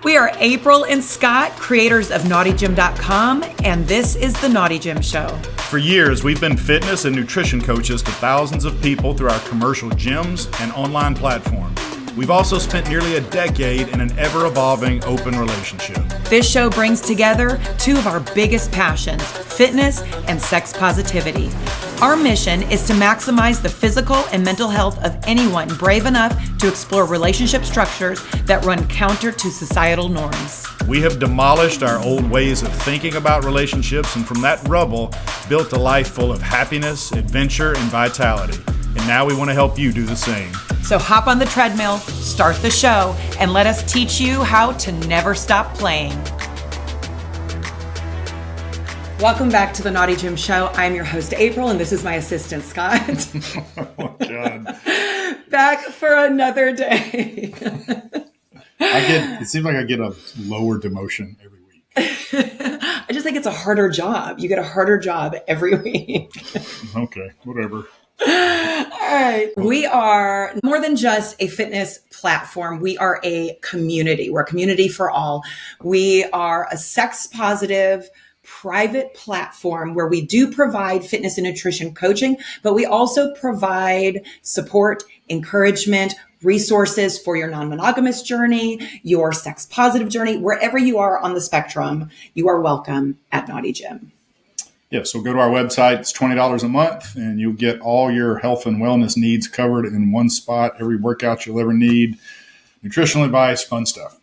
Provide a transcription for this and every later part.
We are April and Scott, creators of NaughtyGym.com, and this is The Naughty Gym Show. For years, we've been fitness and nutrition coaches to thousands of people through our commercial gyms and online platforms. We've also spent nearly a decade in an ever-evolving open relationship. This show brings together two of our biggest passions, fitness and sex positivity. Our mission is to maximize the physical and mental health of anyone brave enough to explore relationship structures that run counter to societal norms. We have demolished our old ways of thinking about relationships, and from that rubble, built a life full of happiness, adventure, and vitality. And now we want to help you do the same. So hop on the treadmill, start the show, and let us teach you how to never stop playing. Welcome back to the Naughty Gym Show. I'm your host, April, and this is my assistant, Scott. Oh, God. Back for another day. It seems like I get a lower demotion every week. I just think it's a harder job. You get a harder job every week. Okay, whatever. All right. We are more than just a fitness platform. We are a community. We're a community for all. We are a sex positive private platform where we do provide fitness and nutrition coaching, but we also provide support, encouragement, resources for your non-monogamous journey, your sex positive journey. Wherever you are on the spectrum, you are welcome at Naughty Gym. Yeah, so go to our website. It's $20 a month, and you'll get all your health and wellness needs covered in one spot. Every workout you'll ever need, nutritional advice, fun stuff.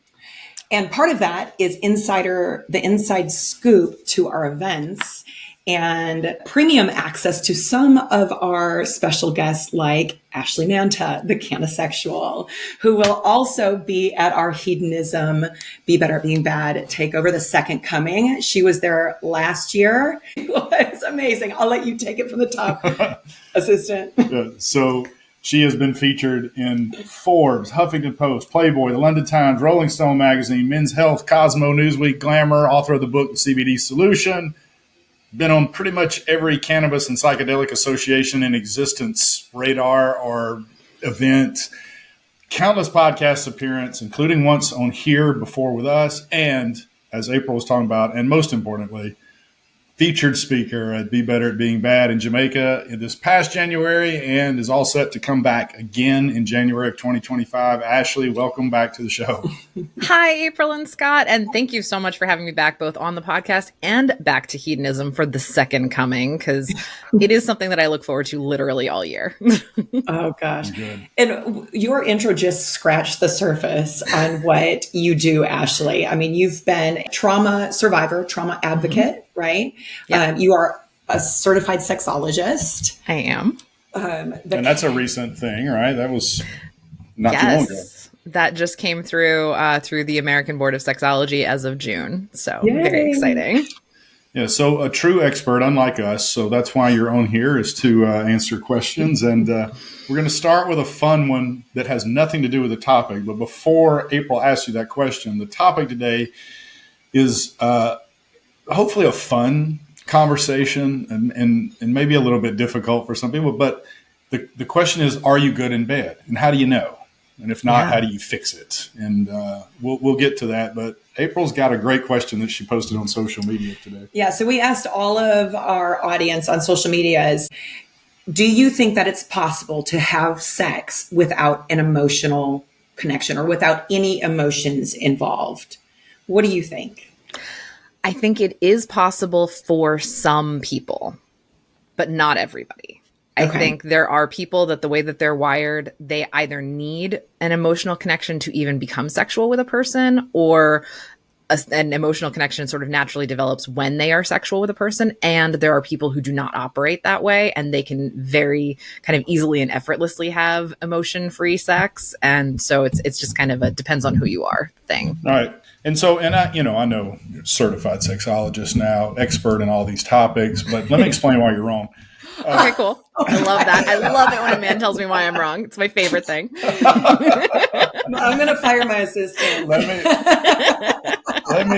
And part of that is the inside scoop to our events and premium access to some of our special guests like Ashley Manta, the Cannasexual, who will also be at our Hedonism, Be Better at Being Bad takeover, the second coming. She was there last year. It was amazing. I'll let you take it from the top, assistant. Yeah, so she has been featured in Forbes, Huffington Post, Playboy, the London Times, Rolling Stone Magazine, Men's Health, Cosmo, Newsweek, Glamour, author of the book, The CBD Solution. Been on pretty much every cannabis and psychedelic association in existence, radar or event, countless podcast appearances, including once on Here Before with us, and as April was talking about, and most importantly, featured speaker at Be Better at Being Bad in Jamaica in this past January, and is all set to come back again in January of 2025. Ashley, welcome back to the show. Hi, April and Scott, and thank you so much for having me back both on the podcast and back to Hedonism for the second coming, because it is something that I look forward to literally all year. Oh, gosh. And your intro just scratched the surface on what you do, Ashley. I mean, you've been trauma survivor, trauma advocate, right? Yeah. You are a certified sexologist. I am. And that's a recent thing, right? That was not too long ago. That just came through the American Board of Sexology as of June. So Yay. Very exciting. Yeah, so a true expert, unlike us. So that's why you're on here, is to answer questions. And we're going to start with a fun one that has nothing to do with the topic. But before April asks you that question, the topic today is hopefully a fun conversation and maybe a little bit difficult for some people. But the question is, are you good in bed? And how do you know? And if not, how do you fix it? And we'll get to that. But April's got a great question that she posted on social media today. Yeah, so we asked all of our audience on social media do you think that it's possible to have sex without an emotional connection or without any emotions involved? What do you think? I think it is possible for some people, but not everybody. I think there are people that the way that they're wired, they either need an emotional connection to even become sexual with a person, or an emotional connection sort of naturally develops when they are sexual with a person. And there are people who do not operate that way, and they can very kind of easily and effortlessly have emotion-free sex. And so it's just kind of a depends on who you are thing. All right. And so, I know you're a certified sexologist now, expert in all these topics, but let me explain why you're wrong. Okay, cool. I love that. I love it when a man tells me why I'm wrong. It's my favorite thing. I'm going to fire my assistant. Let me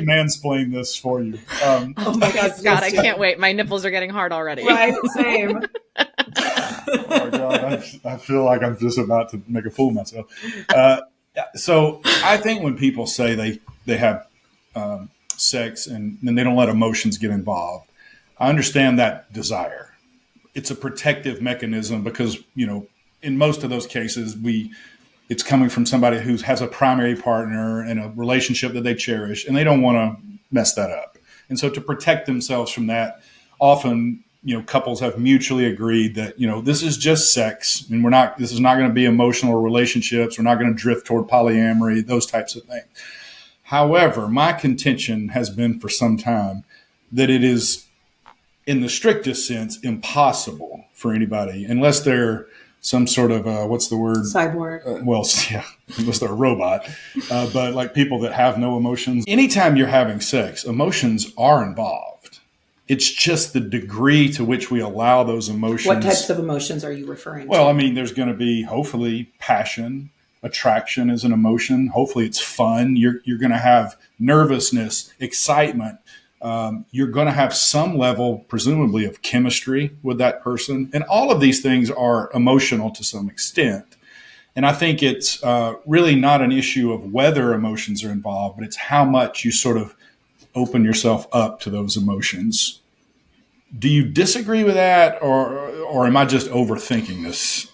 mansplain this for you. Oh my God, Scott, I can't wait. My nipples are getting hard already. Right, same. Oh my God, I feel like I'm just about to make a fool of myself. So I think when people say they have sex and then they don't let emotions get involved, I understand that desire. It's a protective mechanism because, in most of those cases, it's coming from somebody who has a primary partner and a relationship that they cherish, and they don't want to mess that up. And so to protect themselves from that, often, couples have mutually agreed that, this is just sex and this is not going to be emotional relationships. We're not going to drift toward polyamory, those types of things. However, my contention has been for some time that it is, in the strictest sense, impossible for anybody, unless they're some sort of, what's the word? Cyborg. Unless they're a robot. But like people that have no emotions. Anytime you're having sex, emotions are involved. It's just the degree to which we allow those emotions. What types of emotions are you referring to? Well, there's going to be, hopefully, passion. Attraction is an emotion. Hopefully it's fun. You're going to have nervousness, excitement. You're going to have some level, presumably, of chemistry with that person. And all of these things are emotional to some extent. And I think it's really not an issue of whether emotions are involved, but it's how much you sort of open yourself up to those emotions. Do you disagree with that, or am I just overthinking this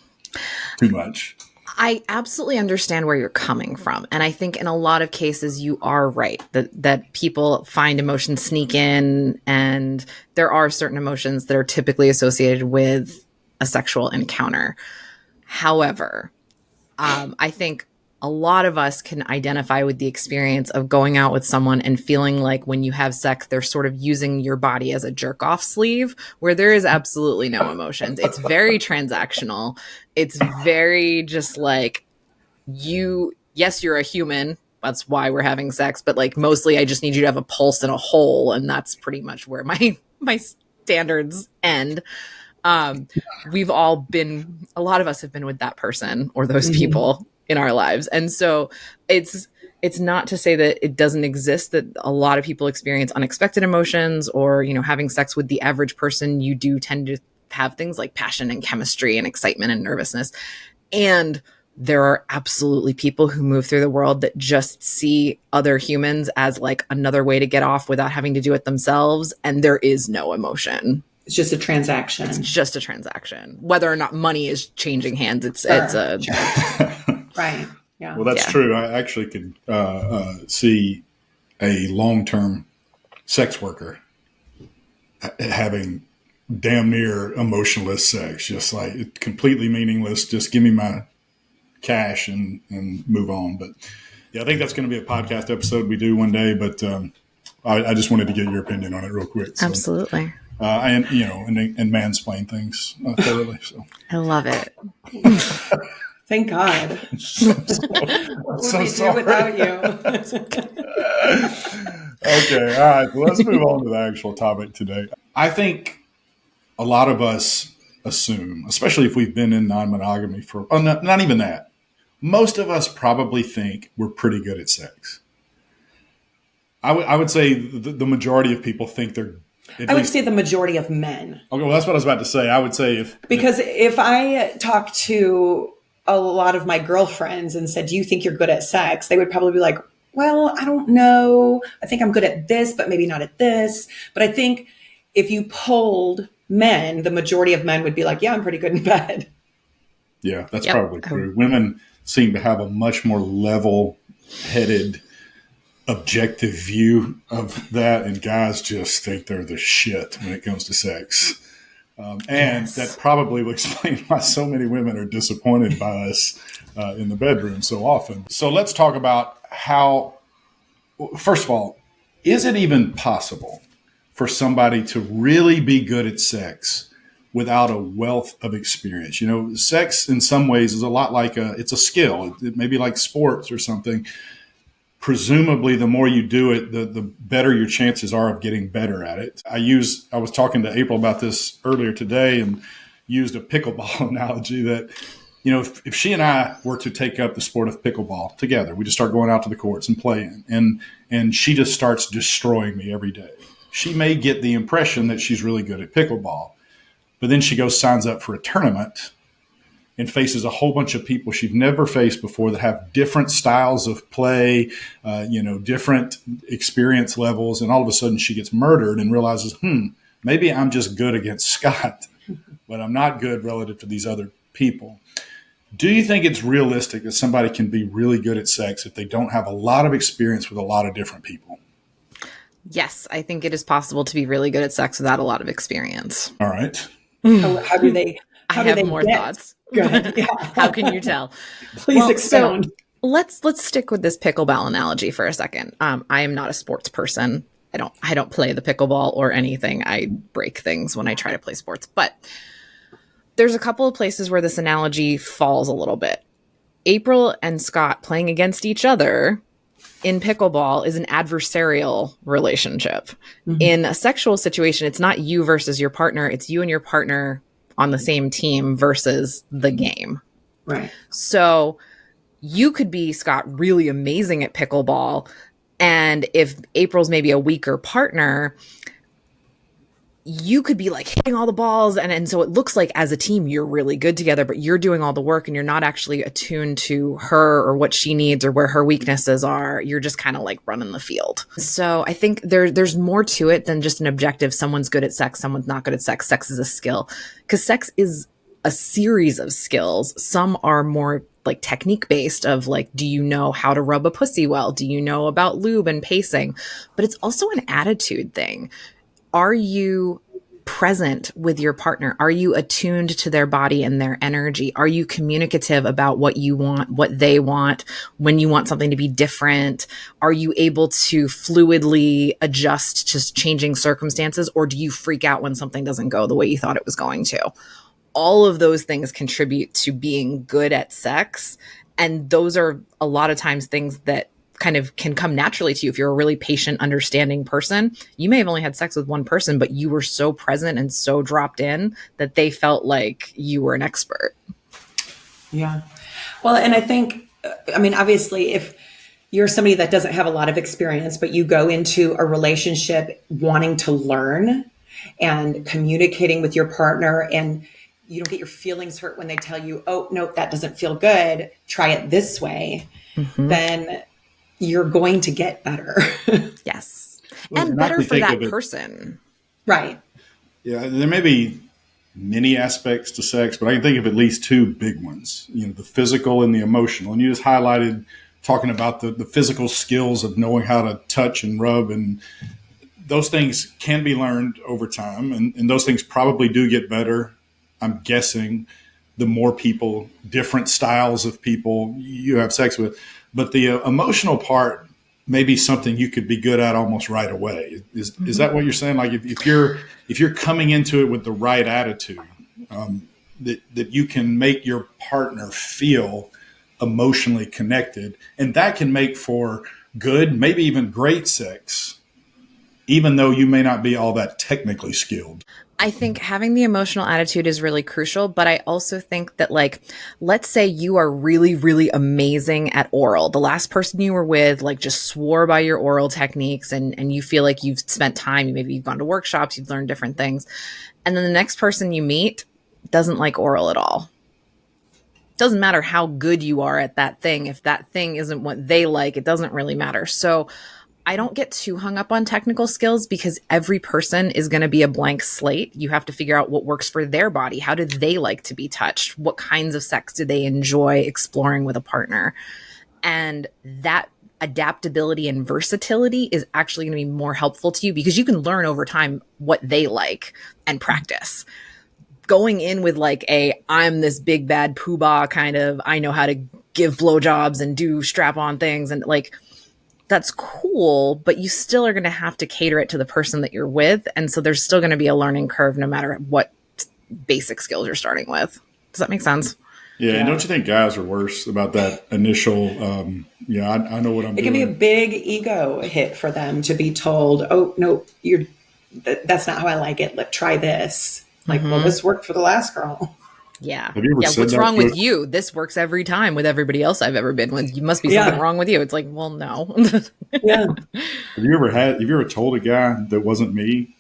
too much? I absolutely understand where you're coming from. And I think in a lot of cases, you are right that people find emotions sneak in, and there are certain emotions that are typically associated with a sexual encounter. However, I think a lot of us can identify with the experience of going out with someone and feeling like when you have sex, they're sort of using your body as a jerk off sleeve, where there is absolutely no emotions. It's very transactional. It's very just like yes, you're a human. That's why we're having sex. But like mostly I just need you to have a pulse and a hole. And that's pretty much where my standards end. A lot of us have been with that person or those people in our lives. And so it's not to say that it doesn't exist, that a lot of people experience unexpected emotions or, having sex with the average person, you do tend to have things like passion and chemistry and excitement and nervousness. And there are absolutely people who move through the world that just see other humans as like another way to get off without having to do it themselves. And there is no emotion. It's just a transaction. It's just a transaction. Whether or not money is changing hands, it's right. Yeah. Well, that's true. I actually could see a long-term sex worker having damn near emotionless sex, just like completely meaningless. Just give me my cash and move on. But yeah, I think that's going to be a podcast episode we do one day. But I just wanted to get your opinion on it real quick. So. Absolutely. And mansplain things thoroughly. So I love it. Thank God. What would we do without you? Okay, all right. Well, let's move on to the actual topic today. I think a lot of us assume, especially if we've been in non-monogamy not even that. Most of us probably think we're pretty good at sex. I would say the majority of people think they're. I would say the majority of men. Okay, well, that's what I was about to say. I would say if I talk to a lot of my girlfriends and said, do you think you're good at sex? They would probably be like, well, I don't know. I think I'm good at this, but maybe not at this. But I think if you polled men, the majority of men would be like, yeah, I'm pretty good in bed. Yeah, that's probably true. Women seem to have a much more level-headed, objective view of that, and guys just think they're the shit when it comes to sex. That probably will explain why so many women are disappointed by us in the bedroom so often. So let's talk about first of all, is it even possible for somebody to really be good at sex without a wealth of experience? Sex in some ways is a lot like it's a skill. It may be like sports or something. Presumably, the more you do it, the better your chances are of getting better at it. I was talking to April about this earlier today and used a pickleball analogy that, if she and I were to take up the sport of pickleball together, we just start going out to the courts and playing, and she just starts destroying me every day. She may get the impression that she's really good at pickleball, but then she signs up for a tournament, and faces a whole bunch of people she's never faced before that have different styles of play, different experience levels. And all of a sudden she gets murdered and realizes, maybe I'm just good against Scott, but I'm not good relative to these other people. Do you think it's realistic that somebody can be really good at sex if they don't have a lot of experience with a lot of different people? Yes, I think it is possible to be really good at sex without a lot of experience. All right. How do they? I have more thoughts. Good. Yeah. How can you tell? Please expound. So let's stick with this pickleball analogy for a second. I am not a sports person. I don't play the pickleball or anything. I break things when I try to play sports. But there's a couple of places where this analogy falls a little bit. April and Scott playing against each other in pickleball is an adversarial relationship. Mm-hmm. In a sexual situation, it's not you versus your partner. It's you and your partner on the same team versus the game. Right. So you could be, Scott, really amazing at pickleball. And if April's maybe a weaker partner, you could be like hitting all the balls. And so it looks like as a team, you're really good together, but you're doing all the work and you're not actually attuned to her or what she needs or where her weaknesses are. You're just kind of like running the field. So I think there's more to it than just an objective. Someone's good at sex. Someone's not good at sex. Sex is a skill, because sex is a series of skills. Some are more like technique based of like, do you know how to rub a pussy well? Do you know about lube and pacing? But it's also an attitude thing. Are you present with your partner? Are you attuned to their body and their energy? Are you communicative about what you want, what they want, when you want something to be different? Are you able to fluidly adjust to changing circumstances? Or do you freak out when something doesn't go the way you thought it was going to? All of those things contribute to being good at sex. And those are a lot of times things that kind of can come naturally to you. If you're a really patient, understanding person, you may have only had sex with one person, but you were so present and so dropped in that they felt like you were an expert. Yeah. Well, and I think, obviously, if you're somebody that doesn't have a lot of experience, but you go into a relationship wanting to learn and communicating with your partner, and you don't get your feelings hurt when they tell you, oh, no, that doesn't feel good, try it this way, then you're going to get better. Yes. Well, and better for that person. Right. Yeah. There may be many aspects to sex, but I can think of at least two big ones, the physical and the emotional. And you just highlighted talking about the physical skills of knowing how to touch and rub, and those things can be learned over time. And those things probably do get better, I'm guessing, the more people, different styles of people you have sex with. But the emotional part may be something you could be good at almost right away. Is that what you're saying? Like if you're coming into it with the right attitude, that you can make your partner feel emotionally connected, and that can make for good, maybe even great sex, even though you may not be all that technically skilled. I think having the emotional attitude is really crucial, but I also think that, like, let's say you are really, really amazing at oral. The last person you were with, like, just swore by your oral techniques, and you feel like you've spent time, maybe you've gone to workshops, you've learned different things. And then the next person you meet doesn't like oral at all. Doesn't matter how good you are at that thing. If that thing isn't what they like, it doesn't really matter. So I don't get too hung up on technical skills, because every person is going to be a blank slate. You have to figure out what works for their body. How do they like to be touched? What kinds of sex do they enjoy exploring with a partner? And that adaptability and versatility is actually going to be more helpful to you, because you can learn over time what they like and practice. Going in with like I'm this big bad poobah kind of, I know how to give blowjobs and do strap-on things, and like, that's cool, but you still are going to have to cater it to the person that you're with. And so there's still going to be a learning curve no matter what basic skills you're starting with. Does that make sense? Yeah. And don't you think guys are worse about that initial, I know what I'm doing. It can be a big ego hit for them to be told, oh, no, that's not how I like it. Let's try this. Like, well, this worked for the last girl. Yeah. Have you ever said what's that wrong with you? This works every time with everybody else I've ever been with. You must be something wrong with you. It's like, well, no. Yeah. Have you ever told a guy that wasn't me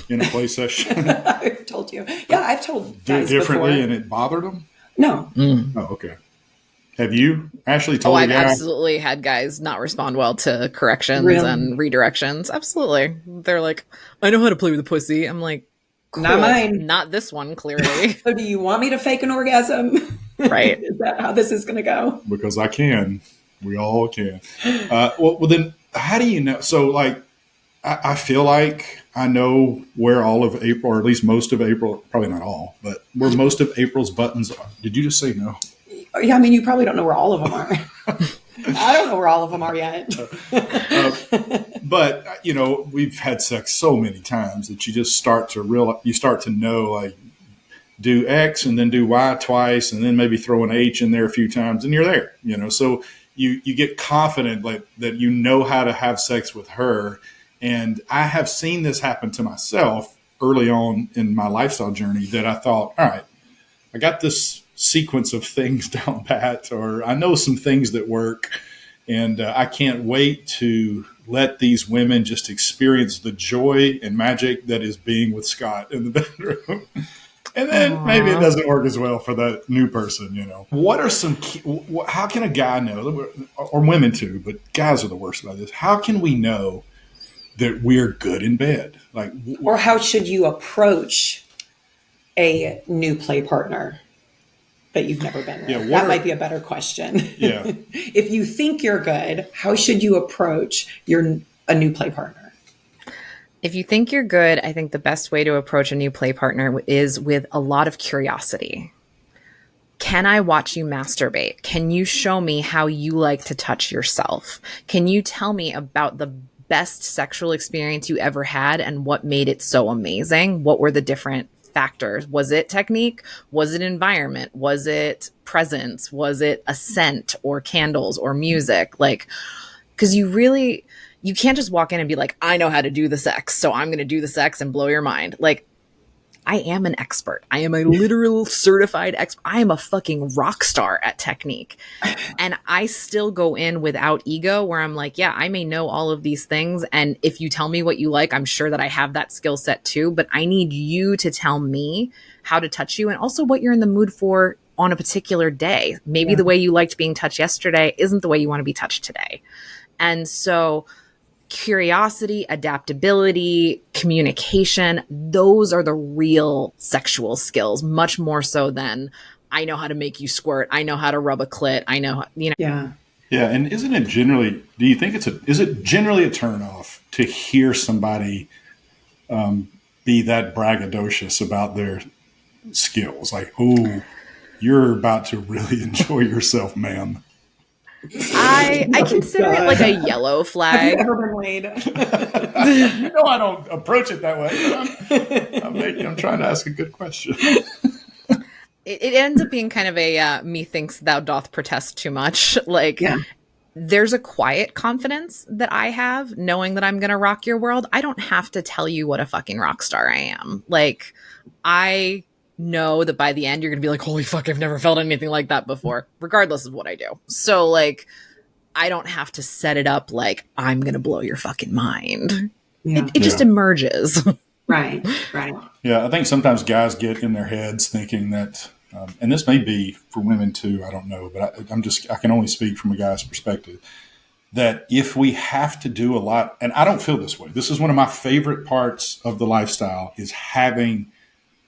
in a play session? I've told you. Yeah, I've told guys differently before. And it bothered them? No. Oh, okay. Have you, Ashley, Oh, told a I've guy? absolutely had guys not respond well to corrections Really? and redirections. Absolutely. They're like, I know how to play with a pussy. I'm like, cool. Not mine. Not this one, clearly. So do you want me to fake an orgasm? Right. Is that how this is going to go? Because I can. We all can. Well, then, how do you know? So, like, I feel like I know where all of April, or at least most of April, probably not all, but where most of April's buttons are. Did you just say no? Yeah, I mean, you probably don't know where all of them are. I don't know where all of them are yet. But, you know, we've had sex so many times that you just start to realize, you start to know, like, do X and then do Y twice and then maybe throw an H in there a few times and you're there, you know. So you get confident, like, that you know how to have sex with her. And I have seen this happen to myself early on in my lifestyle journey, that I thought, all right, I got this sequence of things down pat, or I know some things that work, and I can't wait to let these women just experience the joy and magic that is being with Scott in the bedroom. And then maybe it doesn't work as well for that new person, you know. What are some how can a guy know, or women too, but guys are the worst about this. How can we know that we're good in bed? Like, Or how should you approach a new play partner that you've never been with? Yeah, that might be a better question. Yeah. If you think you're good, how should you approach a new play partner? If you think you're good, I think the best way to approach a new play partner is with a lot of curiosity. Can I watch you masturbate? Can you show me how you like to touch yourself? Can you tell me about the best sexual experience you ever had and what made it so amazing? What were the different factors? Was it technique? Was it environment? Was it presence? Was it a scent or candles or music? Like, because you can't just walk in and be like, I know how to do the sex, so I'm going to do the sex and blow your mind. Like, I am an expert. I am a literal certified expert. I am a fucking rock star at technique. And I still go in without ego, where I'm like, yeah, I may know all of these things. And if you tell me what you like, I'm sure that I have that skill set too. But I need you to tell me how to touch you and also what you're in the mood for on a particular day. Maybe the way you liked being touched yesterday isn't the way you want to be touched today. And so curiosity, adaptability, communication, those are the real sexual skills, much more so than I know how to make you squirt. I know how to rub a clit. I know, you know. Yeah. Yeah. And isn't it generally, do you think is it generally a turnoff to hear somebody be that braggadocious about their skills? Like, oh, you're about to really enjoy yourself, ma'am. I consider it like a yellow flag. Have you ever been laid? You know, I don't approach it that way. I'm trying to ask a good question. It ends up being kind of a me thinks thou doth protest too much. Like, there's a quiet confidence that I have knowing that I'm going to rock your world. I don't have to tell you what a fucking rock star I am. Like, I know that by the end, you're going to be like, holy fuck, I've never felt anything like that before, regardless of what I do. So, like, I don't have to set it up like I'm going to blow your fucking mind. Yeah. It just emerges. Right. Yeah, I think sometimes guys get in their heads thinking that, and this may be for women too, I don't know, but I can only speak from a guy's perspective, that if we have to do a lot, and I don't feel this way. This is one of my favorite parts of the lifestyle, is having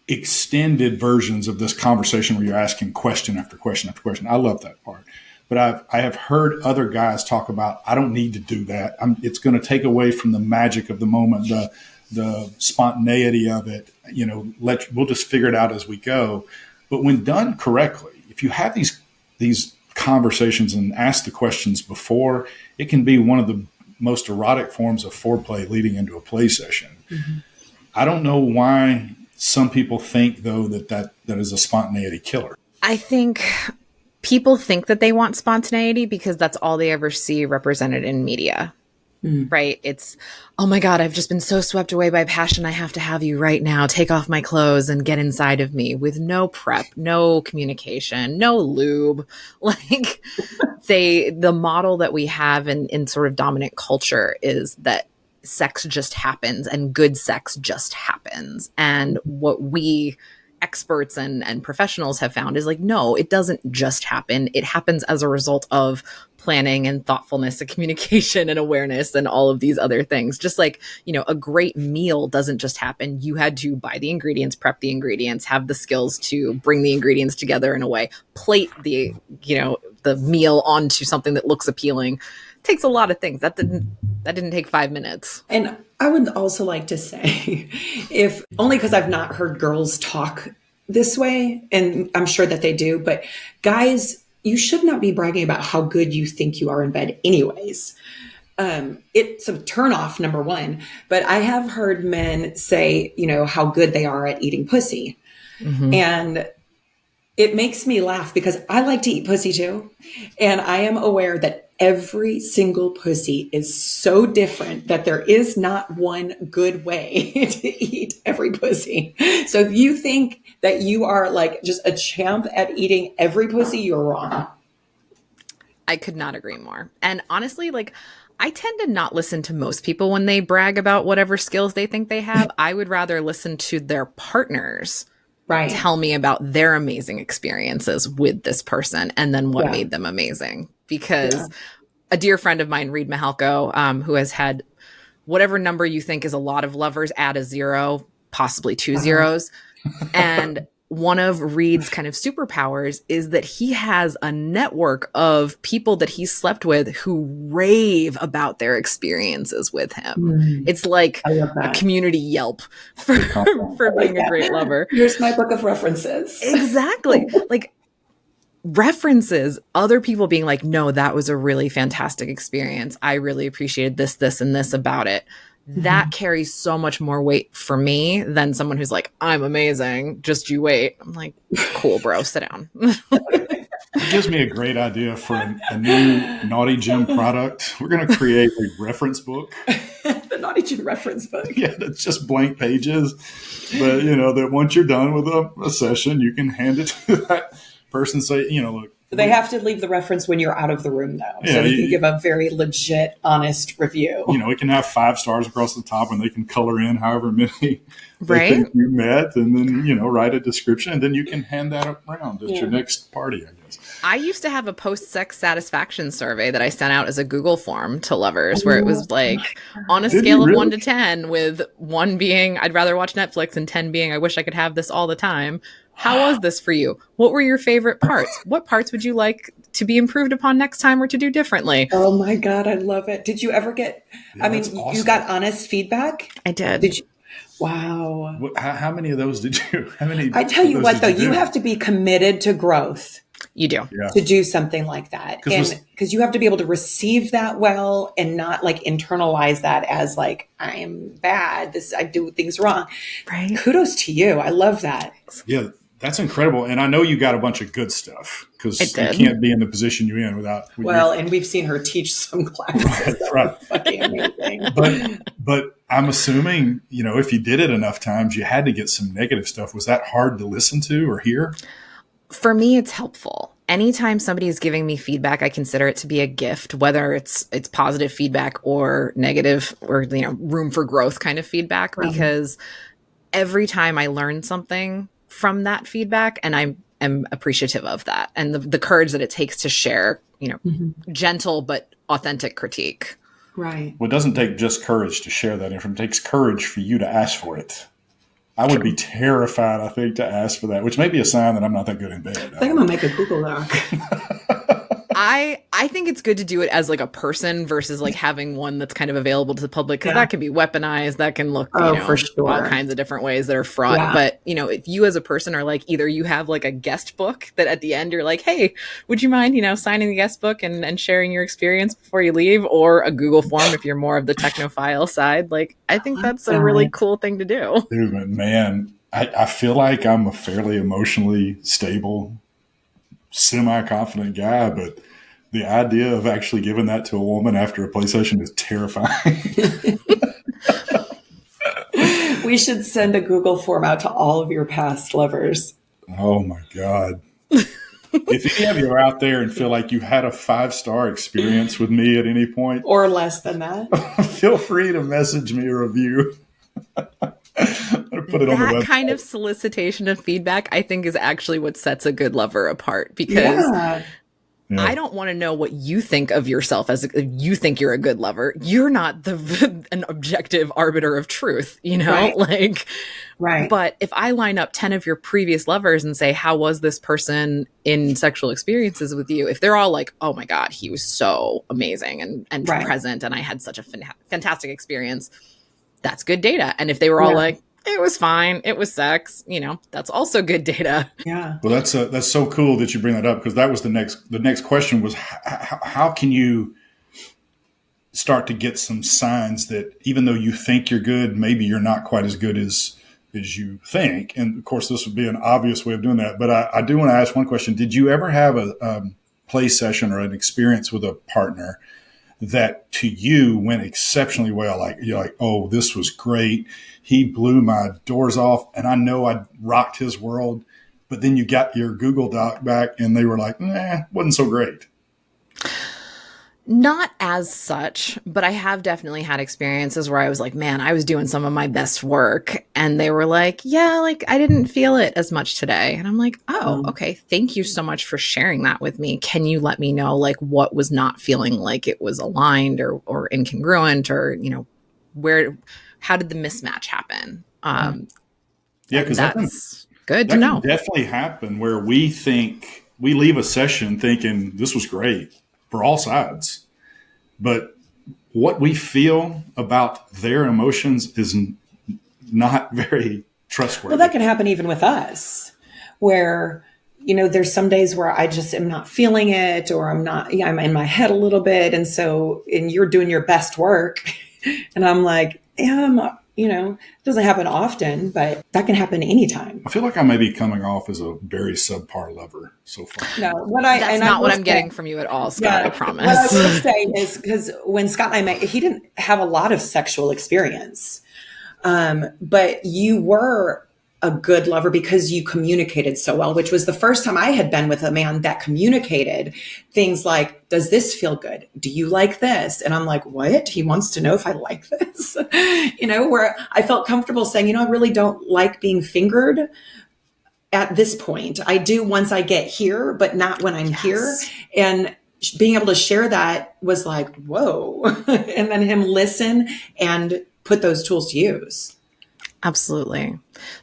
extended versions of this conversation where you're asking question after question after question. I love that part. But I have heard other guys talk about, I don't need to do that. It's going to take away from the magic of the moment, the spontaneity of it. You know, we'll just figure it out as we go. But when done correctly, if you have these conversations and ask the questions before, it can be one of the most erotic forms of foreplay leading into a play session. Mm-hmm. I don't know why some people think, though, that is a spontaneity killer. I think people think that they want spontaneity because that's all they ever see represented in media, right? It's, oh my God, I've just been so swept away by passion. I have to have you right now. Take off my clothes and get inside of me, with no prep, no communication, no lube. Like, the model that we have in sort of dominant culture is that sex just happens and good sex just happens. And what we experts and professionals have found is like, no, it doesn't just happen. It happens as a result of planning and thoughtfulness and communication and awareness and all of these other things. Just like, a great meal doesn't just happen. You had to buy the ingredients, prep the ingredients, have the skills to bring the ingredients together in a way, plate the meal onto something that looks appealing. It takes a lot of things. That didn't take 5 minutes. And I would also like to say, if only because I've not heard girls talk this way, and I'm sure that they do, but guys, you should not be bragging about how good you think you are in bed anyways. It's a turnoff, number one, but I have heard men say, how good they are at eating pussy. Mm-hmm. And it makes me laugh because I like to eat pussy too. And I am aware that every single pussy is so different that there is not one good way to eat every pussy. So if you think that you are like just a champ at eating every pussy, you're wrong. I could not agree more. And honestly, like, I tend to not listen to most people when they brag about whatever skills they think they have. I would rather listen to their partners tell me about their amazing experiences with this person and then what made them amazing. Because a dear friend of mine, Reed Mahalko, who has had whatever number you think is a lot of lovers, add a 0, possibly 2 zeros. And one of Reed's kind of superpowers is that he has a network of people that he's slept with who rave about their experiences with him. It's like a community Yelp for being a great lover. Here's my book of references. Exactly. Like references, other people being like, no, that was a really fantastic experience. I really appreciated this, this, and this about it. That carries so much more weight for me than someone who's like, I'm amazing, just you wait. I'm like, cool, bro, sit down. It gives me a great idea for a new Naughty Gym product. We're going to create a reference book. The Naughty Gym reference book. Yeah, that's just blank pages. But, that once you're done with a session, you can hand it to that person and say, look. They have to leave the reference when you're out of the room, though. So they can give a very legit, honest review. It can have 5 stars across the top, and they can color in however many they think you met, and then, write a description, and then you can hand that around at your next party, I guess. I used to have a post-sex satisfaction survey that I sent out as a Google form to lovers where it was like on a scale of 1 to 10, with 1 being I'd rather watch Netflix and 10 being I wish I could have this all the time. How was this for you? What were your favorite parts? What parts would you like to be improved upon next time or to do differently? Oh my God, I love it. Did you ever get, awesome. You got honest feedback? I did. Did you? Wow. How many of those did you? I tell you what, though, you have to be committed to growth. You do. To do something like that. And because you have to be able to receive that well and not like internalize that as like, I am bad. I do things wrong. Right. Kudos to you. I love that. Yeah. That's incredible. And I know you got a bunch of good stuff because you can't be in the position you're in without. And we've seen her teach some classes. Right. Fucking amazing. But I'm assuming, if you did it enough times, you had to get some negative stuff. Was that hard to listen to or hear? For me, it's helpful. Anytime somebody is giving me feedback, I consider it to be a gift, whether it's positive feedback or negative or, room for growth kind of feedback, because every time I learn something from that feedback, and I am appreciative of that and the courage that it takes to share, gentle but authentic critique. Right. Well, it doesn't take just courage to share that information. It takes courage for you to ask for it. I would be terrified, I think, to ask for that, which may be a sign that I'm not that good in bed. I think I'm going to make a Google Doc. I think it's good to do it as like a person versus like having one that's kind of available to the public, because that can be weaponized. That can look, for sure, all kinds of different ways that are fraught. Yeah. But, if you as a person are like, either you have like a guest book that at the end you're like, hey, would you mind, signing the guest book and sharing your experience before you leave, or a Google form if you're more of the technophile side. Like, I think that's a really cool thing to do. Dude, man, I feel like I'm a fairly emotionally stable, semi-confident guy, but the idea of actually giving that to a woman after a play session is terrifying. We should send a Google form out to all of your past lovers. Oh my God. If any of you are out there and feel like you had a 5-star experience with me at any point, or less than that, feel free to message me a review. I'm going to put it on the That website. kind of solicitation of feedback, I think, is actually what sets a good lover apart, because I don't want to know what you think of yourself as you think you're a good lover. You're not an objective arbiter of truth, Right. But if I line up 10 of your previous lovers and say, how was this person in sexual experiences with you? If they're all like, oh my God, he was so amazing and present, and I had such a fantastic experience, that's good data. And if they were all like, it was fine, it was sex, that's also good data. Yeah. Well, that's so cool that you bring that up, because that was the next question was, how can you start to get some signs that even though you think you're good, maybe you're not quite as good as you think. And of course, this would be an obvious way of doing that. But I do want to ask one question. Did you ever have a play session or an experience with a partner that to you went exceptionally well? Like, you're like, oh, this was great. He blew my doors off, and I know I rocked his world. But then you got your Google Doc back and they were like, wasn't so great. Not as such, but I have definitely had experiences where I was like, man, I was doing some of my best work. And they were like, yeah, like I didn't feel it as much today. And I'm like, oh, okay. Thank you so much for sharing that with me. Can you let me know like what was not feeling like it was aligned or incongruent, or, how did the mismatch happen? Because that's good to know. Can definitely happen where we leave a session thinking this was great for all sides, but what we feel about their emotions is not very trustworthy. Well, that can happen even with us, where, there's some days where I just am not feeling it, or I'm in my head a little bit. And you're doing your best work and I'm like, it doesn't happen often, but that can happen anytime. I feel like I may be coming off as a very subpar lover so far. No, that's not what I'm getting from you at all, Scott. I promise. What I will say is, because when Scott and I met, he didn't have a lot of sexual experience, but you were a good lover because you communicated so well, which was the first time I had been with a man that communicated things like, does this feel good? Do you like this? And I'm like, what? He wants to know if I like this, where I felt comfortable saying, I really don't like being fingered at this point. I do once I get here, but not when I'm here. And being able to share that was like, whoa. And then him listen and put those tools to use. Absolutely.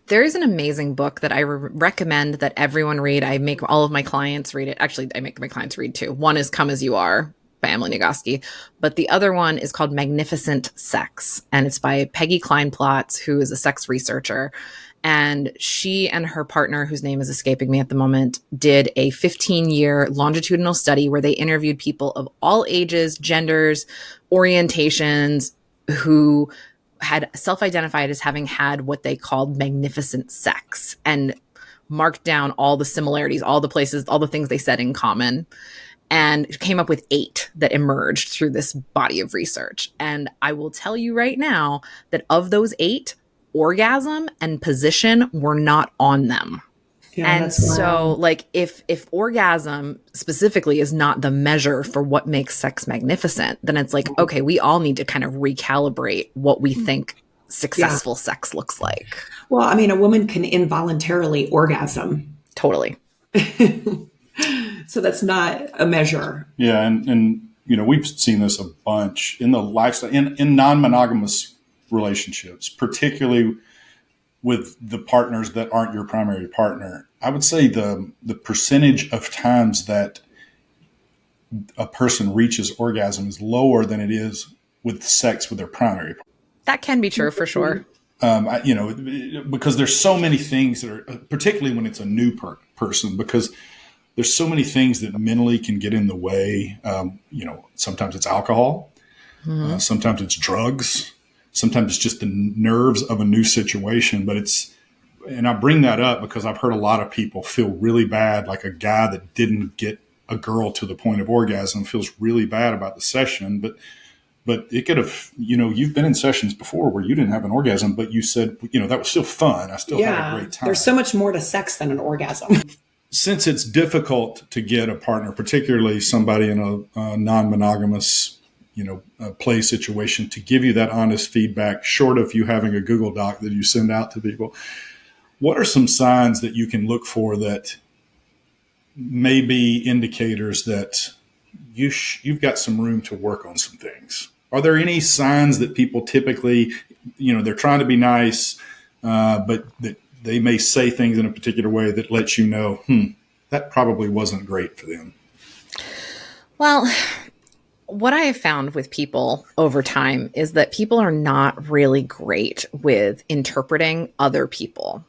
There is an amazing book that I recommend that everyone read. I make all of my clients read it. Actually, I make my clients read two. One is Come As You Are by Emily Nagoski, but the other one is called Magnificent Sex, and it's by Peggy Klein-Plotz, who is a sex researcher. And she and her partner, whose name is escaping me at the moment, did a 15-year longitudinal study where they interviewed people of all ages, genders, orientations, who had self-identified as having had what they called magnificent sex, and marked down all the similarities, all the places, all the things they said in common, and came up with 8 that emerged through this body of research. And I will tell you right now that of those 8, orgasm and position were not on them. Yeah, and so like if orgasm specifically is not the measure for what makes sex magnificent, then it's like, okay, we all need to kind of recalibrate what we think successful sex looks like. Well, I mean, a woman can involuntarily orgasm. Totally. So that's not a measure. Yeah. And we've seen this a bunch in the lifestyle, in non-monogamous relationships, particularly with the partners that aren't your primary partner. I would say the percentage of times that a person reaches orgasm is lower than it is with sex with their primary partner. That can be true for sure. Because there's so many things that are, particularly when it's a new person, because there's so many things that mentally can get in the way. Sometimes it's alcohol, sometimes it's drugs. Sometimes it's just the nerves of a new situation, and I bring that up because I've heard a lot of people feel really bad, like a guy that didn't get a girl to the point of orgasm feels really bad about the session, but it could have, you've been in sessions before where you didn't have an orgasm, but you said, that was still fun. I still had a great time. There's so much more to sex than an orgasm. Since it's difficult to get a partner, particularly somebody in a non-monogamous play situation to give you that honest feedback, short of you having a Google Doc that you send out to people. What are some signs that you can look for that may be indicators that you've got some room to work on some things? Are there any signs that people typically, they're trying to be nice, but that they may say things in a particular way that lets you know, that probably wasn't great for them? Well, what I have found with people over time is that people are not really great with interpreting other people.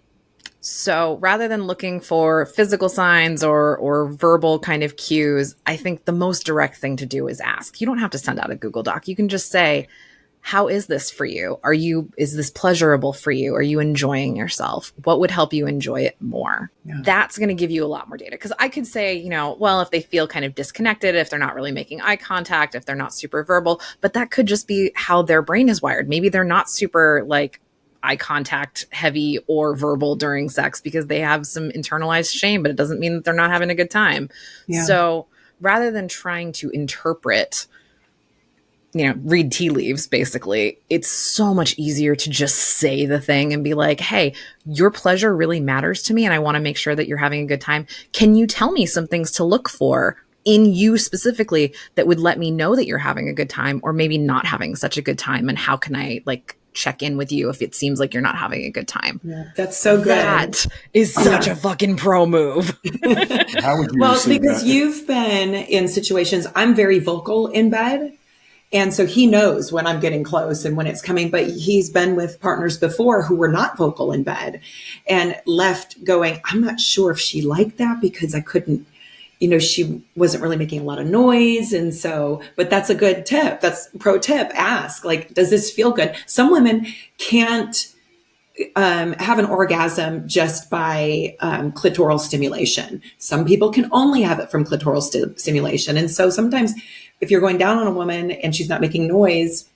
So rather than looking for physical signs or verbal kind of cues, I think the most direct thing to do is ask. You don't have to send out a Google Doc. You can just say, how is this for you? Is this pleasurable for you? Are you enjoying yourself? What would help you enjoy it more? Yeah. That's going to give you a lot more data. Because I could say, well, if they feel kind of disconnected, if they're not really making eye contact, if they're not super verbal, but that could just be how their brain is wired. Maybe they're not super eye contact heavy or verbal during sex because they have some internalized shame, but it doesn't mean that they're not having a good time. Yeah. So rather than trying to interpret, read tea leaves, basically, it's so much easier to just say the thing and be like, hey, your pleasure really matters to me. And I want to make sure that you're having a good time. Can you tell me some things to look for in you specifically that would let me know that you're having a good time or maybe not having such a good time? And how can I check in with you if it seems like you're not having a good time? Yeah, that's so good. That is such a fucking pro move. How would you because you've been in situations, I'm very vocal in bed. And so he knows when I'm getting close and when it's coming, but he's been with partners before who were not vocal in bed and left going, I'm not sure if she liked that because I couldn't, she wasn't really making a lot of noise. And so, but that's a good tip. That's pro tip. Ask, does this feel good? Some women can't have an orgasm just by clitoral stimulation. Some people can only have it from clitoral stimulation. And so sometimes if you're going down on a woman and she's not making noise,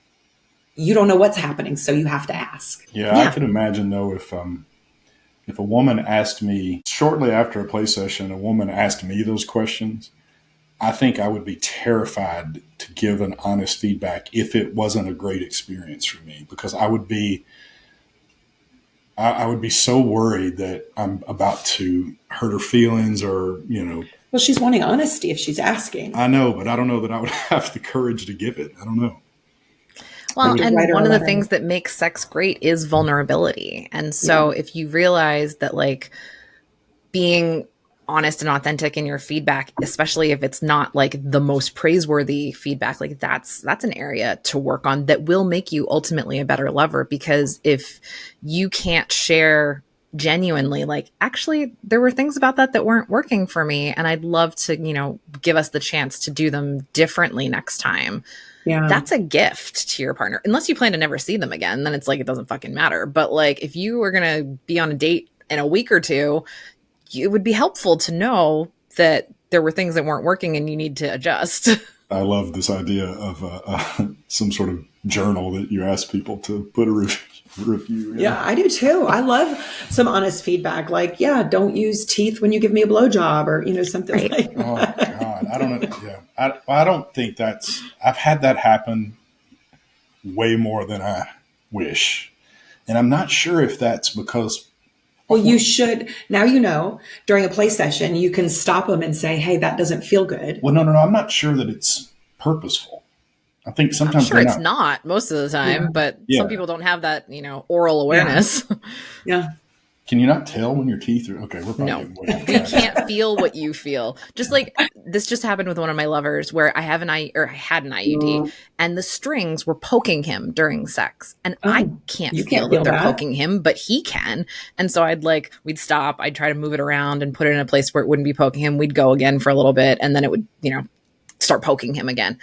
you don't know what's happening. So you have to ask. Yeah. I can imagine though, if a woman asked me shortly after a play session, a woman asked me those questions, I think I would be terrified to give an honest feedback if it wasn't a great experience for me, because I would be so worried that I'm about to hurt her feelings or, Well, she's wanting honesty if she's asking. I know, but I don't know that I would have the courage to give it. I don't know. Well, and one of the things that makes sex great is vulnerability. And so if you realize that being honest and authentic in your feedback, especially if it's not the most praiseworthy feedback, that's an area to work on that will make you ultimately a better lover. Because if you can't share genuinely, actually, there were things about that weren't working for me, and I'd love to, give us the chance to do them differently next time. Yeah. That's a gift to your partner. Unless you plan to never see them again, then it's it doesn't fucking matter. But if you were going to be on a date in a week or two, it would be helpful to know that there were things that weren't working and you need to adjust. I love this idea of some sort of journal that you ask people to put a review in. Yeah, I do too. I love some honest feedback. Don't use teeth when you give me a blowjob or, something like that. Oh, God. I don't know. Yeah. I don't think I've had that happen way more than I wish. And I'm not sure if that's because. Well, you should. Now, during a play session, you can stop them and say, hey, that doesn't feel good. Well, no. I'm not sure that it's purposeful. I think sometimes I'm sure it's not most of the time, but some people don't have that, oral awareness. Yeah. Can you not tell when your teeth are okay? We're probably we can't feel what you feel. Just this just happened with one of my lovers where I had an IUD and the strings were poking him during sex, and I can't feel that they're poking him, but he can. And so we'd stop, I'd try to move it around and put it in a place where it wouldn't be poking him. We'd go again for a little bit, and then it would, start poking him again.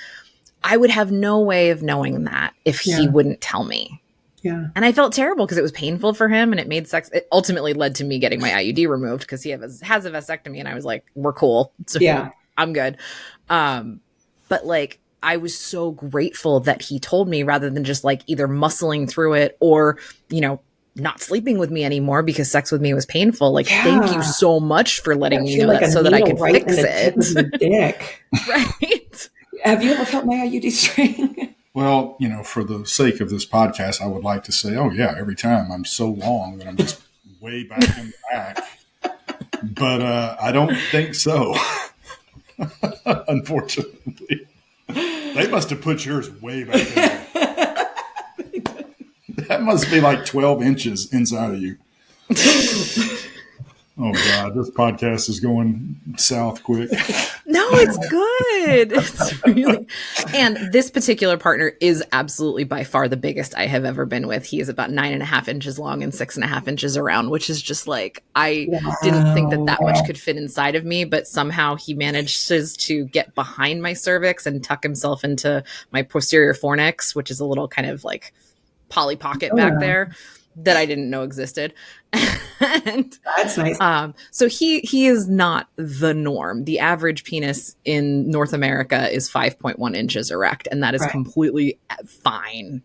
I would have no way of knowing that if he wouldn't tell me. Yeah. And I felt terrible because it was painful for him and it made sex. It ultimately led to me getting my IUD removed because he has a vasectomy, and I was like, we're cool. So I'm good. But I was so grateful that he told me rather than just either muscling through it or, not sleeping with me anymore because sex with me was painful. Thank you so much for letting me know that so that I could fix it. Dick. Right. Have you ever felt my IUD string? Well, for the sake of this podcast, I would like to say, oh yeah, every time I'm so long that I'm just way back in the back. But I don't think so. Unfortunately, they must have put yours way back in there. That must be like 12 inches inside of you. Oh God, this podcast is going south quick. No, it's good. It's really, and this particular partner is absolutely by far the biggest I have ever been with. He is about 9.5 inches long and 6.5 inches around, which is just like, I didn't think that much could fit inside of me, but somehow he manages to get behind my cervix and tuck himself into my posterior fornix, which is a little kind of like Polly Pocket back there that I didn't know existed. And that's nice. So he is not the norm. The average penis in North America is 5.1 inches erect, and that is completely fine.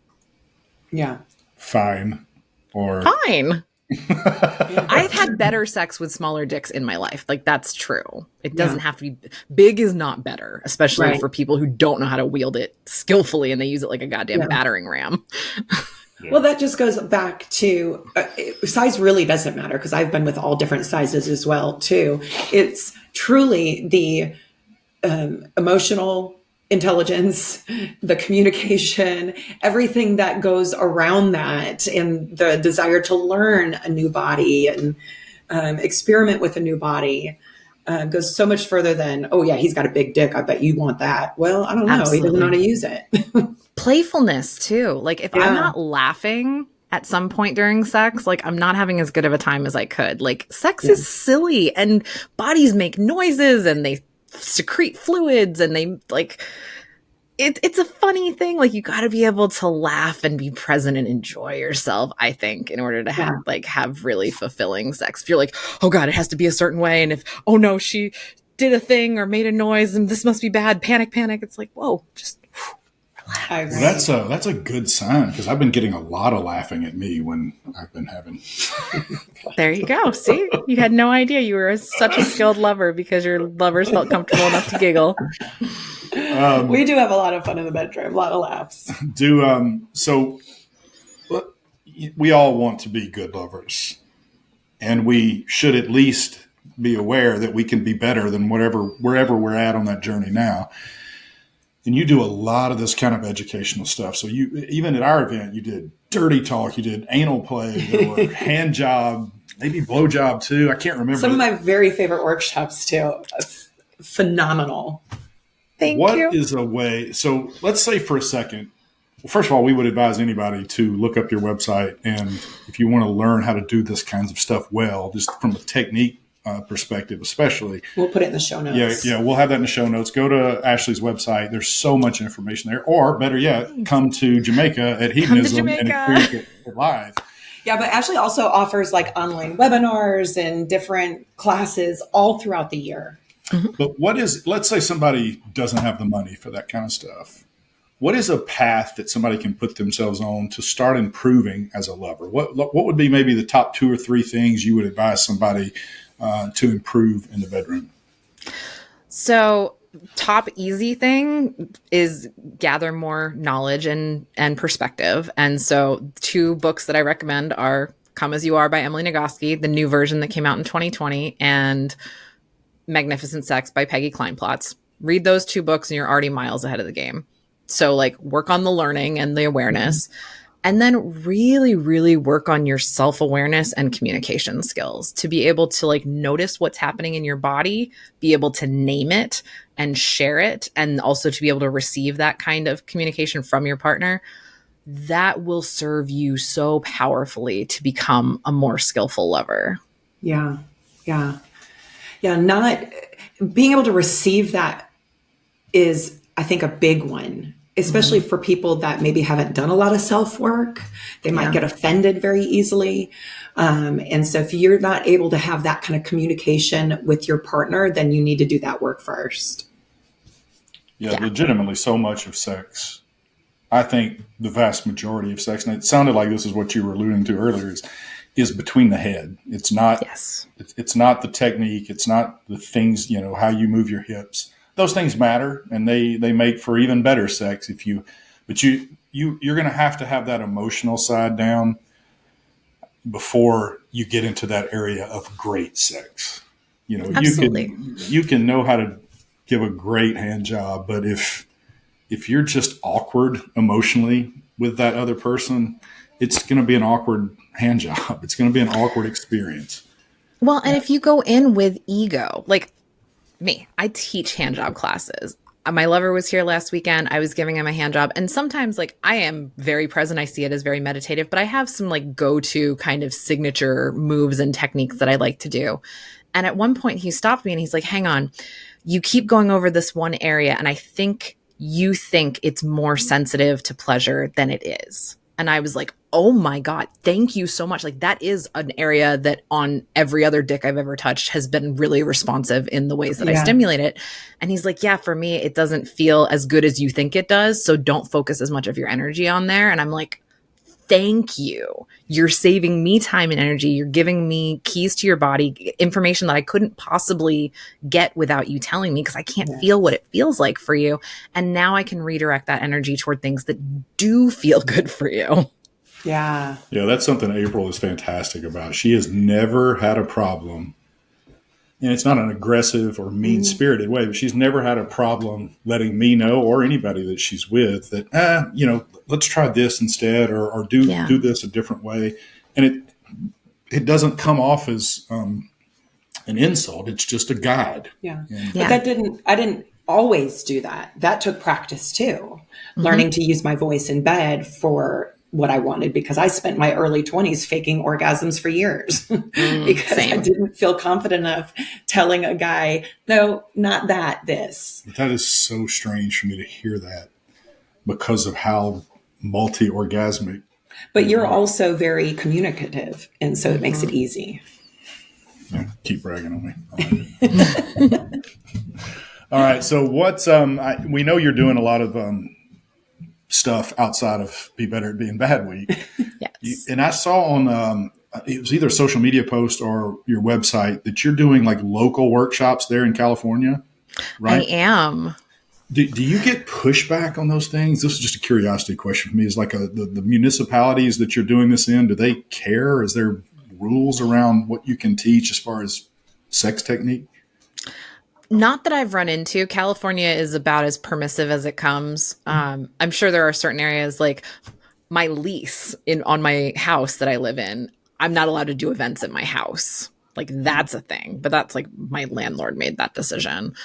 Yeah. Fine. Or fine. I've had better sex with smaller dicks in my life. Like, that's true. It doesn't have to be big is not better, especially for people who don't know how to wield it skillfully and they use it like a goddamn battering ram. Yeah. Well, that just goes back to size really doesn't matter, because I've been with all different sizes as well, too. It's truly the emotional intelligence, the communication, everything that goes around that, and the desire to learn a new body and experiment with a new body. Goes so much further than, oh yeah, he's got a big dick, I bet you want that. Well, I don't know. Absolutely. He doesn't know how to use it. Playfulness too. Like, if I'm not laughing at some point during sex, like, I'm not having as good of a time as I could. Like, sex is silly, and bodies make noises and they secrete fluids, and they like, it's a funny thing. Like, you got to be able to laugh and be present and enjoy yourself, I think, in order to have really fulfilling sex. If you're like, oh God, it has to be a certain way, and if, oh no, she did a thing or made a noise and this must be bad, panic. It's like, whoa, just relax. Well, that's a good sign, because I've been getting a lot of laughing at me when I've been having. There you go. See, you had no idea you were such a skilled lover because your lovers felt comfortable enough to giggle. We do have a lot of fun in the bedroom, a lot of laughs. So we all want to be good lovers, and we should at least be aware that we can be better than wherever we're at on that journey now. And you do a lot of this kind of educational stuff. So you, even at our event, you did dirty talk, you did anal play, there were hand job, maybe blow job too. I can't remember. Some of my very favorite workshops too. Phenomenal. Thank you. What is a way? So let's say for a second, well, first of all, we would advise anybody to look up your website. And if you want to learn how to do this kinds of stuff well, just from a technique perspective, especially. We'll put it in the show notes. Yeah, we'll have that in the show notes. Go to Ashley's website. There's so much information there. Or better yet, come to Jamaica at Hedonism and experience it live. Yeah, but Ashley also offers like online webinars and different classes all throughout the year. Mm-hmm. But let's say somebody doesn't have the money for that kind of stuff. What is a path that somebody can put themselves on to start improving as a lover? What would be maybe the top 2 or 3 things you would advise somebody to improve in the bedroom? So, top easy thing is gather more knowledge and perspective. And so 2 books that I recommend are Come As You Are by Emily Nagoski, the new version that came out in 2020, and Magnificent Sex by Peggy Kleinplatz. Read those 2 books and you're already miles ahead of the game. So like, work on the learning and the awareness. And then really, really work on your self-awareness and communication skills to be able to like notice what's happening in your body, be able to name it and share it, and also to be able to receive that kind of communication from your partner. That will serve you so powerfully to become a more skillful lover. Yeah. Not being able to receive that is, I think, a big one. Especially for people that maybe haven't done a lot of self-work. They might get offended very easily. And so if you're not able to have that kind of communication with your partner, then you need to do that work first. Yeah, legitimately, so much of sex, I think the vast majority of sex, and it sounded like this is what you were alluding to earlier, is between the head. It's not, it's not the technique. It's not the things, how you move your hips. Those things matter, and they make for even better sex if you But you're going to have that emotional side down before you get into that area of great sex. Absolutely. You can know how to give a great hand job, but if you're just awkward emotionally with that other person, it's going to be an awkward hand job. It's going to be an awkward experience. Well, and if you go in with ego, like me, I teach hand job classes. My lover was here last weekend. I was giving him a hand job. And sometimes, like, I am very present. I see it as very meditative, but I have some like go-to kind of signature moves and techniques that I like to do. And at one point he stopped me and he's like, hang on, you keep going over this one area. And I think you think it's more sensitive to pleasure than it is. And I was like, oh my God, thank you so much. Like, that is an area that on every other dick I've ever touched has been really responsive in the ways that I stimulate it. And he's like, yeah, for me, it doesn't feel as good as you think it does. So don't focus as much of your energy on there. And I'm like, thank you. You're saving me time and energy. You're giving me keys to your body, information that I couldn't possibly get without you telling me, because I can't feel what it feels like for you. And now I can redirect that energy toward things that do feel good for you. Yeah. Yeah, that's something April is fantastic about. She has never had a problem. And it's not an aggressive or mean-spirited way, but she's never had a problem letting me know, or anybody that she's with, that, let's try this instead, or do this a different way. And it doesn't come off as an insult. It's just a guide. Yeah. But I didn't always do that. That took practice too. Learning to use my voice in bed for what I wanted, because I spent my early 20s faking orgasms for years because I didn't feel confident enough telling a guy, no, not that, this. That is so strange for me to hear that, because of how multi-orgasmic. But you're also very communicative, and so it makes it easy. Yeah, keep bragging on me. All right. So what's we know you're doing a lot of stuff outside of Be Better at Being Bad Week. Yes. And I saw on it was either a social media post or your website that you're doing like local workshops there in California, right? I am. Do you get pushback on those things? This is just a curiosity question for me. Is like the municipalities that you're doing this in, do they care? Is there rules around what you can teach as far as sex technique? Not that I've run into. California is about as permissive as it comes. I'm sure there are certain areas, like my lease on my house that I live in, I'm not allowed to do events at my house. Like, that's a thing, but that's like my landlord made that decision.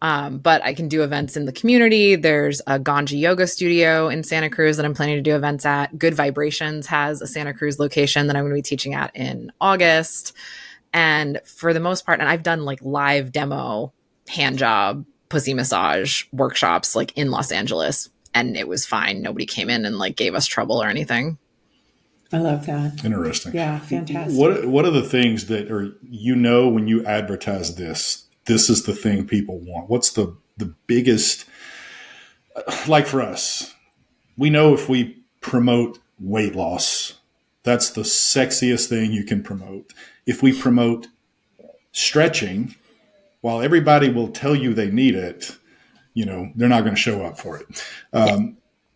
But I can do events in the community. There's a Ganja yoga studio in Santa Cruz that I'm planning to do events at. Good Vibrations has a Santa Cruz location that I'm going to be teaching at in August. And for the most part, and I've done like live demo hand job, pussy massage workshops like in Los Angeles, and it was fine. Nobody came in and like gave us trouble or anything. I love that. Interesting. Yeah, fantastic. What are the things that when you advertise this is the thing people want? What's the biggest, like for us, we know if we promote weight loss, that's the sexiest thing you can promote. If we promote stretching, while everybody will tell you they need it, they're not going to show up for it.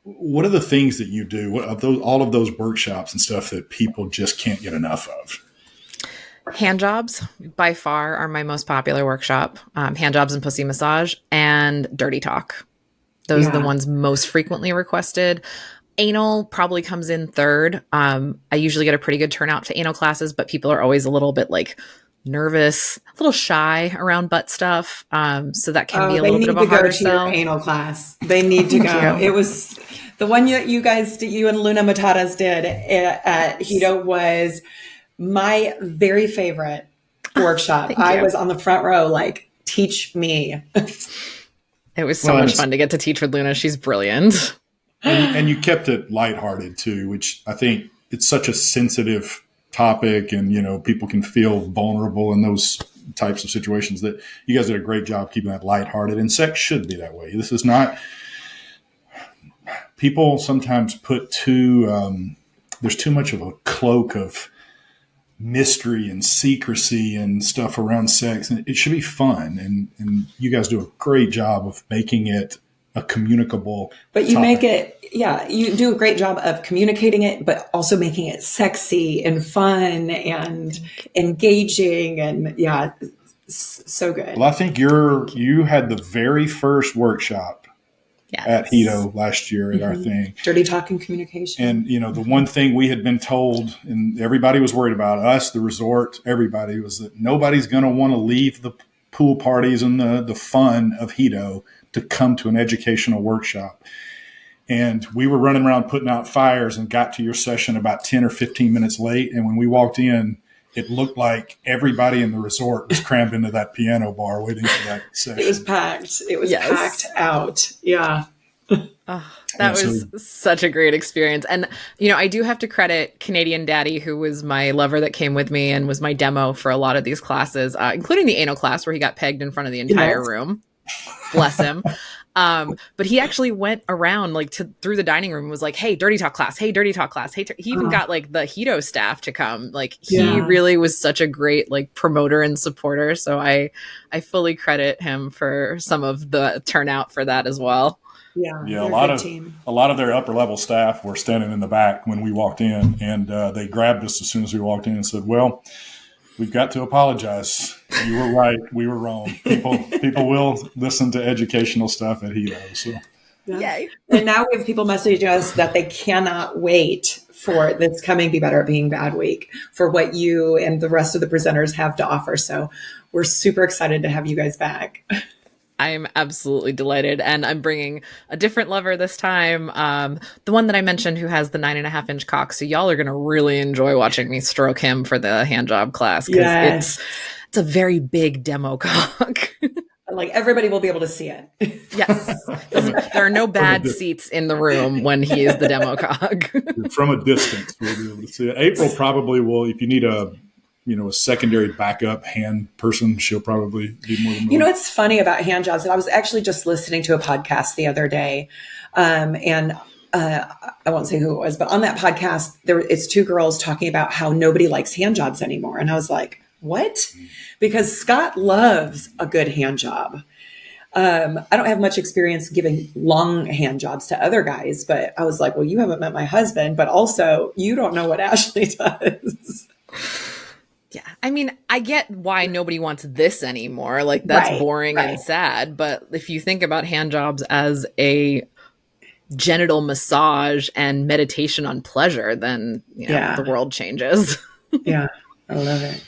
What are the things that you do? What of those, all of those workshops and stuff that people just can't get enough of? Hand jobs by far are my most popular workshop. Hand jobs and pussy massage, and dirty talk. Those are the ones most frequently requested. Anal probably comes in third. I usually get a pretty good turnout to anal classes, but people are always a little bit like nervous, a little shy around butt stuff. So that can be a little bit of a harder sell. Your anal class. They need to go. It was the one that you guys did, you and Luna Matatas did at Hito, was my very favorite workshop. I was on the front row, like, teach me. It was so much fun to get to teach with Luna. She's brilliant. And you kept it lighthearted too, which I think it's such a sensitive topic, and people can feel vulnerable in those types of situations, that you guys did a great job keeping that lighthearted, and sex should be that way. This is not, people sometimes put there's too much of a cloak of mystery and secrecy and stuff around sex, and it should be fun, and you guys do a great job of making it a communicable but you topic. make it, you do a great job of communicating it, but also making it sexy and fun and engaging, and so good. Well, I think you had the very first workshop at Hito last year at our thing. Dirty talk and communication. And, the one thing we had been told, and everybody was worried about, us, the resort, everybody, was that nobody's going to want to leave the pool parties and the fun of Hito to come to an educational workshop. And we were running around putting out fires and got to your session about 10 or 15 minutes late. And when we walked in, it looked like everybody in the resort was crammed into that piano bar waiting for that session. It was packed. It was packed out. Yeah. That was such a great experience. And, I do have to credit Canadian Daddy, who was my lover that came with me and was my demo for a lot of these classes, including the anal class where he got pegged in front of the entire room. Bless him. But he actually went around through the dining room and was like, hey, dirty talk class. Hey, dirty talk class. Hey, he even got the Hito staff to come. He really was such a great promoter and supporter. So I fully credit him for some of the turnout for that as well. Yeah, a lot of their upper level staff were standing in the back when we walked in, and they grabbed us as soon as we walked in and said, well, we've got to apologize. You were right. We were wrong. People will listen to educational stuff at Hito. So. Yay. And now we have people messaging us that they cannot wait for this coming Be Better at Being Bad week for what you and the rest of the presenters have to offer. So we're super excited to have you guys back. I'm absolutely delighted. And I'm bringing a different lover this time. The one that I mentioned who has the 9.5-inch cock. So y'all are going to really enjoy watching me stroke him for the hand job class. Because it's a very big demo cock. Everybody will be able to see it. Yes. There are no bad seats in the room when he is the demo cock. From a distance, we'll be able to see it. April probably will, if you need a secondary backup hand person, she'll probably be more than it's funny about hand jobs. And I was actually just listening to a podcast the other day. And I won't say who it was, but on that podcast, it's two girls talking about how nobody likes hand jobs anymore. And I was like, what? Because Scott loves a good hand job. I don't have much experience giving long hand jobs to other guys, but I was like, well, you haven't met my husband, but also you don't know what Ashley does. Yeah. I mean, I get why nobody wants this anymore. That's boring and sad. But if you think about hand jobs as a genital massage and meditation on pleasure, then the world changes. Yeah. I love it.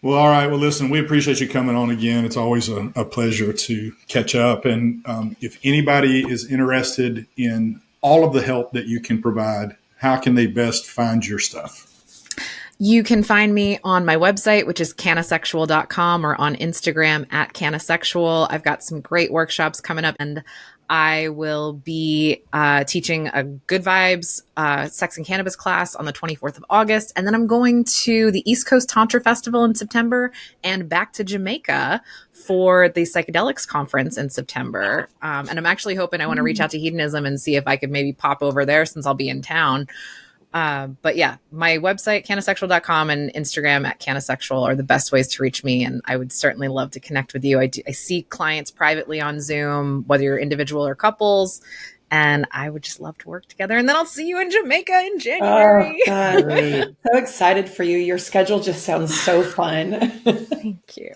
Well, all right. Well, listen, we appreciate you coming on again. It's always a pleasure to catch up. And if anybody is interested in all of the help that you can provide, how can they best find your stuff? You can find me on my website, which is cannasexual.com, or on Instagram at Cannasexual. I've got some great workshops coming up, and I will be teaching a Good Vibes sex and cannabis class on the 24th of August. And then I'm going to the East Coast Tantra Festival in September and back to Jamaica for the Psychedelics Conference in September. And I'm actually hoping I want to reach out to Hedonism and see if I could maybe pop over there since I'll be in town. But yeah, my website, cannasexual.com, and Instagram at Cannasexual are the best ways to reach me. And I would certainly love to connect with you. I see clients privately on Zoom, whether you're individual or couples, and I would just love to work together. And then I'll see you in Jamaica in January. Oh, God. So excited for you. Your schedule just sounds so fun. Thank you.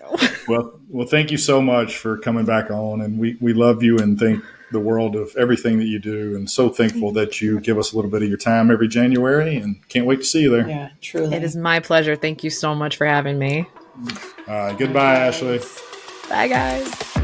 Well, thank you so much for coming back on. And we love you and thank the world of everything that you do, and so thankful that you give us a little bit of your time every January, and can't wait to see you there. Yeah, truly. It is my pleasure. Thank you so much for having me. Goodbye, Ashley. Bye, guys.